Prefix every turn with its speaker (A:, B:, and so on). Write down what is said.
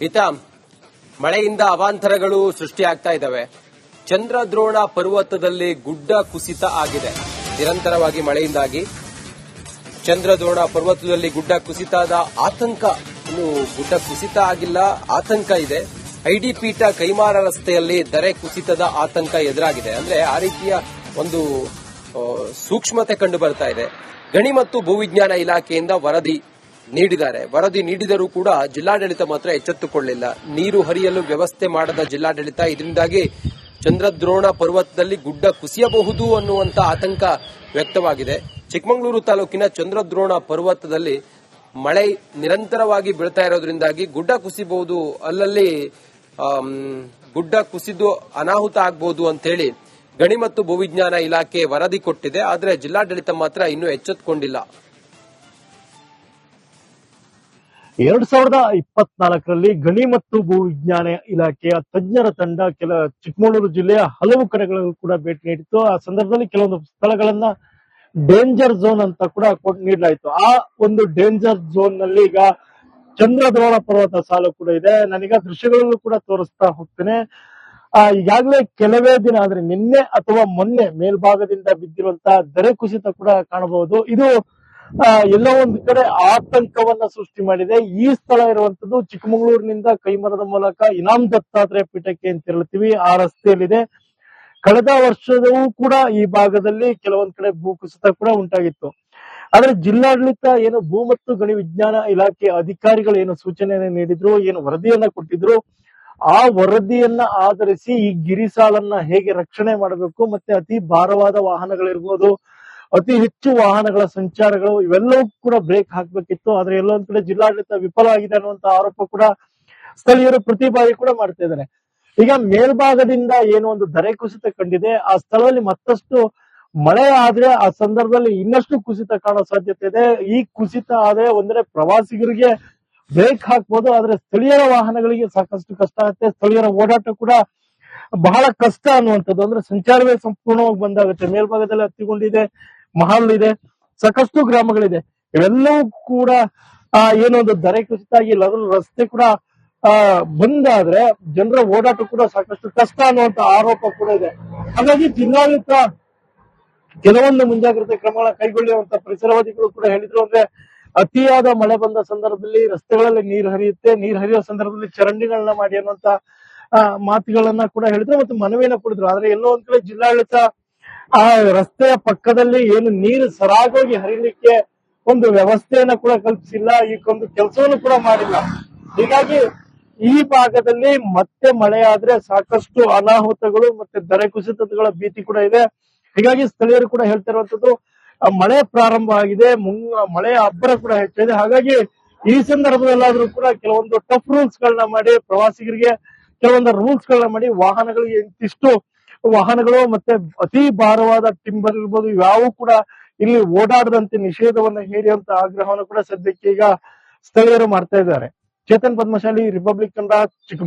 A: ಈತ ಮಳೆಯಿಂದ ಅವಾಂತರಗಳು ಸೃಷ್ಟಿಯಾಗ್ತಾ ಇದ್ದಾವೆ. ಚಂದ್ರದ್ರೋಣ ಪರ್ವತದಲ್ಲಿ ಗುಡ್ಡ ಕುಸಿತ ಆಗಿದೆ. ನಿರಂತರವಾಗಿ ಮಳೆಯಿಂದಾಗಿ ಚಂದ್ರದ್ರೋಣ ಪರ್ವತದಲ್ಲಿ ಗುಡ್ಡ ಕುಸಿತದ ಆತಂಕ, ಇನ್ನು ಗುಡ್ಡ ಕುಸಿತ ಆಗಿಲ್ಲ, ಆತಂಕ ಇದೆ. ಐಡಿ ಪೀಠ ಕೈಮಾರ ರಸ್ತೆಯಲ್ಲಿ ದರೆ ಕುಸಿತದ ಆತಂಕ ಎದುರಾಗಿದೆ. ಅಂದ್ರೆ ಆ ರೀತಿಯ ಒಂದು ಸೂಕ್ಷ್ಮತೆ ಕಂಡು ಬರ್ತಾ ಇದೆ. ಗಣಿ ಮತ್ತು ಭೂವಿಜ್ಞಾನ ಇಲಾಖೆಯಿಂದ ವರದಿ ನೀಡಿದ್ದಾರೆ. ವರದಿ ನೀಡಿದರೂ ಕೂಡ ಜಿಲ್ಲಾಡಳಿತ ಮಾತ್ರ ಎಚ್ಚೆತ್ತುಕೊಳ್ಳಿಲ್ಲ. ನೀರು ಹರಿಯಲು ವ್ಯವಸ್ಥೆ ಮಾಡದ ಜಿಲ್ಲಾಡಳಿತ, ಇದರಿಂದಾಗಿ ಚಂದ್ರದ್ರೋಣ ಪರ್ವತದಲ್ಲಿ ಗುಡ್ಡ ಕುಸಿಯಬಹುದು ಅನ್ನುವಂತ ಆತಂಕ ವ್ಯಕ್ತವಾಗಿದೆ. ಚಿಕ್ಕಮಗಳೂರು ತಾಲೂಕಿನ ಚಂದ್ರದ್ರೋಣ ಪರ್ವತದಲ್ಲಿ ಮಳೆ ನಿರಂತರವಾಗಿ ಬೀಳ್ತಾ ಇರೋದ್ರಿಂದಾಗಿ ಗುಡ್ಡ ಕುಸಿಬಹುದು, ಅಲ್ಲಲ್ಲಿ ಗುಡ್ಡ ಕುಸಿದು ಅನಾಹುತ ಆಗಬಹುದು ಅಂತ ಹೇಳಿ ಗಣಿ ಮತ್ತು ಭೂವಿಜ್ಞಾನ ಇಲಾಖೆ ವರದಿ ಕೊಟ್ಟಿದೆ. ಆದರೆ ಜಿಲ್ಲಾಡಳಿತ ಮಾತ್ರ ಇನ್ನೂ ಎಚ್ಚೆತ್ತುಕೊಂಡಿಲ್ಲ.
B: 2024ರಲ್ಲಿ ಗಣಿ ಮತ್ತು ಭೂವಿಜ್ಞಾನ ಇಲಾಖೆಯ ತಜ್ಞರ ತಂಡ ಚಿಕ್ಕಮಗಳೂರು ಜಿಲ್ಲೆಯ ಹಲವು ಕಡೆಗಳಿಗೂ ಕೂಡ ಭೇಟಿ ನೀಡಿತ್ತು. ಆ ಸಂದರ್ಭದಲ್ಲಿ ಕೆಲವೊಂದು ಸ್ಥಳಗಳನ್ನ ಡೇಂಜರ್ ಝೋನ್ ಅಂತ ಕೂಡ ನೀಡಲಾಯಿತು. ಆ ಒಂದು ಡೇಂಜರ್ ಝೋನ್ ನಲ್ಲಿ ಈಗ ಚಂದ್ರದ್ರೋಣ ಪರ್ವತ ಸಾಲು ಕೂಡ ಇದೆ. ನಾನೀಗ ದೃಶ್ಯಗಳಲ್ಲೂ ಕೂಡ ತೋರಿಸ್ತಾ ಹೋಗ್ತೇನೆ. ಈಗಾಗಲೇ ಕೆಲವೇ ದಿನ ಅಂದ್ರೆ ನಿನ್ನೆ ಅಥವಾ ಮೊನ್ನೆ ಮೇಲ್ಭಾಗದಿಂದ ಬಿದ್ದಿರುವಂತಹ ದರೆ ಕುಸಿತ ಕೂಡ ಕಾಣಬಹುದು. ಇದು ಎಲ್ಲೋ ಒಂದು ಕಡೆ ಆತಂಕವನ್ನ ಸೃಷ್ಟಿ ಮಾಡಿದೆ. ಈ ಸ್ಥಳ ಇರುವಂತದ್ದು ಚಿಕ್ಕಮಗಳೂರಿನಿಂದ ಕೈಮರದ ಮೂಲಕ ಇನಾಮ್ ದತ್ತಾತ್ರೇಯ ಪೀಠಕ್ಕೆ ಅಂತ ಹೇಳ್ತೀವಿ, ಆ ರಸ್ತೆಯಲ್ಲಿದೆ. ಕಳೆದ ವರ್ಷದವೂ ಕೂಡ ಈ ಭಾಗದಲ್ಲಿ ಕೆಲವೊಂದ್ ಕಡೆ ಭೂಕುಸಿತ ಕೂಡ ಉಂಟಾಗಿತ್ತು. ಆದ್ರೆ ಜಿಲ್ಲಾಡಳಿತ ಏನು ಭೂ ಮತ್ತು ಗಣಿ ವಿಜ್ಞಾನ ಇಲಾಖೆ ಅಧಿಕಾರಿಗಳು ಏನು ಸೂಚನೆಯನ್ನು ನೀಡಿದ್ರು, ಏನು ವರದಿಯನ್ನ ಕೊಟ್ಟಿದ್ರು, ಆ ವರದಿಯನ್ನ ಆಧರಿಸಿ ಈ ಗಿರಿಸಾಲನ್ನ ಹೇಗೆ ರಕ್ಷಣೆ ಮಾಡಬೇಕು, ಮತ್ತೆ ಅತಿ ಭಾರವಾದ ವಾಹನಗಳಿರ್ಬೋದು, ಅತಿ ಹೆಚ್ಚು ವಾಹನಗಳ ಸಂಚಾರಗಳು, ಇವೆಲ್ಲವೂ ಕೂಡ ಬ್ರೇಕ್ ಹಾಕ್ಬೇಕಿತ್ತು. ಆದ್ರೆ ಎಲ್ಲೊಂದ್ ಕಡೆ ಜಿಲ್ಲಾಡಳಿತ ವಿಫಲ ಆಗಿದೆ ಅನ್ನುವಂತ ಆರೋಪ ಕೂಡ ಸ್ಥಳೀಯರು ಪ್ರತಿ ಬಾರಿ ಕೂಡ ಮಾಡ್ತಾ ಇದ್ದಾರೆ. ಈಗ ಮೇಲ್ಭಾಗದಿಂದ ಏನು ಒಂದು ದರೆ ಕುಸಿತ ಕಂಡಿದೆ, ಆ ಸ್ಥಳದಲ್ಲಿ ಮತ್ತಷ್ಟು ಮಳೆ ಆದ್ರೆ ಆ ಸಂದರ್ಭದಲ್ಲಿ ಇನ್ನಷ್ಟು ಕುಸಿತ ಕಾಣೋ ಸಾಧ್ಯತೆ ಇದೆ. ಈ ಕುಸಿತ ಆದ್ರೆ ಒಂದ್ರೆ ಪ್ರವಾಸಿಗರಿಗೆ ಬ್ರೇಕ್ ಹಾಕ್ಬೋದು, ಆದ್ರೆ ಸ್ಥಳೀಯರ ವಾಹನಗಳಿಗೆ ಸಾಕಷ್ಟು ಕಷ್ಟ ಆಗುತ್ತೆ. ಸ್ಥಳೀಯರ ಓಡಾಟ ಕೂಡ ಬಹಳ ಕಷ್ಟ ಅನ್ನುವಂಥದ್ದು. ಅಂದ್ರೆ ಸಂಚಾರವೇ ಸಂಪೂರ್ಣವಾಗಿ ಬಂದಾಗುತ್ತೆ. ಮೇಲ್ಭಾಗದಲ್ಲಿ ಹತ್ತಿಕೊಂಡಿದೆ, ಮಹಲ್ ಇದೆ, ಸಾಕಷ್ಟು ಗ್ರಾಮಗಳಿದೆ. ಇವೆಲ್ಲವೂ ಕೂಡ ಏನೊಂದು ದರೆ ಕುಸಿತ ಆಗಿ ರಸ್ತೆ ಕೂಡ ಬಂದಾದ್ರೆ ಜನರ ಓಡಾಟ ಕೂಡ ಸಾಕಷ್ಟು ಕಷ್ಟ ಅನ್ನುವಂತ ಆರೋಪ ಕೂಡ ಇದೆ. ಹಾಗಾಗಿ ಜಿಲ್ಲಾಡಳಿತ ಕೆಲವೊಂದು ಮುಂಜಾಗ್ರತೆ ಕ್ರಮಗಳ ಕೈಗೊಳ್ಳುವಂತ ಪರಿಸರವಾದಿಗಳು ಕೂಡ ಹೇಳಿದ್ರು. ಅಂದ್ರೆ ಅತಿಯಾದ ಮಳೆ ಬಂದ ಸಂದರ್ಭದಲ್ಲಿ ರಸ್ತೆಗಳಲ್ಲಿ ನೀರು ಹರಿಯುತ್ತೆ, ನೀರು ಹರಿಯುವ ಸಂದರ್ಭದಲ್ಲಿ ಚರಂಡಿಗಳನ್ನ ಮಾಡಿ ಅನ್ನುವಂತ ಮಾತುಗಳನ್ನ ಕೂಡ ಹೇಳಿದ್ರು ಮತ್ತು ಮನವಿಯನ್ನ ಕೊಡಿದ್ರು. ಆದ್ರೆ ಎಲ್ಲೋ ಒಂದ್ ಕಡೆ ಜಿಲ್ಲಾಡಳಿತ ಆ ರಸ್ತೆಯ ಪಕ್ಕದಲ್ಲಿ ಏನು ನೀರು ಸರಾಗವಾಗಿ ಹರಿಲಿಕ್ಕೆ ಒಂದು ವ್ಯವಸ್ಥೆಯನ್ನ ಕೂಡ ಕಲ್ಪಿಸಿಲ್ಲ, ಈ ಒಂದು ಕೆಲಸವನ್ನು ಕೂಡ ಮಾಡಿಲ್ಲ. ಹೀಗಾಗಿ ಈ ಭಾಗದಲ್ಲಿ ಮತ್ತೆ ಮಳೆ ಆದ್ರೆ ಸಾಕಷ್ಟು ಅನಾಹುತಗಳು ಮತ್ತೆ ದರೆ ಕುಸಿತಗಳ ಭೀತಿ ಕೂಡ ಇದೆ. ಹೀಗಾಗಿ ಸ್ಥಳೀಯರು ಕೂಡ ಹೇಳ್ತಾ ಇರುವಂತದ್ದು ಮಳೆ ಪ್ರಾರಂಭ ಆಗಿದೆ, ಮಳೆಯ ಅಬ್ಬರ ಕೂಡ ಹೆಚ್ಚಿದೆ. ಹಾಗಾಗಿ ಈ ಸಂದರ್ಭದಲ್ಲಾದ್ರೂ ಕೂಡ ಕೆಲವೊಂದು ಟಫ್ ರೂಲ್ಸ್ ಗಳನ್ನ ಮಾಡಿ, ಪ್ರವಾಸಿಗರಿಗೆ ಕೆಲವೊಂದು ರೂಲ್ಸ್ ಗಳನ್ನ ಮಾಡಿ, ವಾಹನಗಳಿಗೆ ಇಂತಿಷ್ಟು ವಾಹನಗಳು ಮತ್ತೆ ಅತಿ ಭಾರವಾದ ಟಿಂಬರ್ ಇರ್ಬೋದು, ಇವ್ಯಾವು ಕೂಡ ಇಲ್ಲಿ ಓಡಾಡದಂತೆ ನಿಷೇಧವನ್ನ ಹೇರಿಯುವಂತ ಆಗ್ರಹವನ್ನು ಕೂಡ ಸದ್ಯಕ್ಕೆ ಈಗ ಸ್ಥಳೀಯರು ಮಾಡ್ತಾ ಇದ್ದಾರೆ. ಚೇತನ್ ಪದ್ಮಶಾಲಿ, ರಿಪಬ್ಲಿಕ್ ಕನ್ನಡ, ಚಿಕ್ಕಮಗಳೂರು.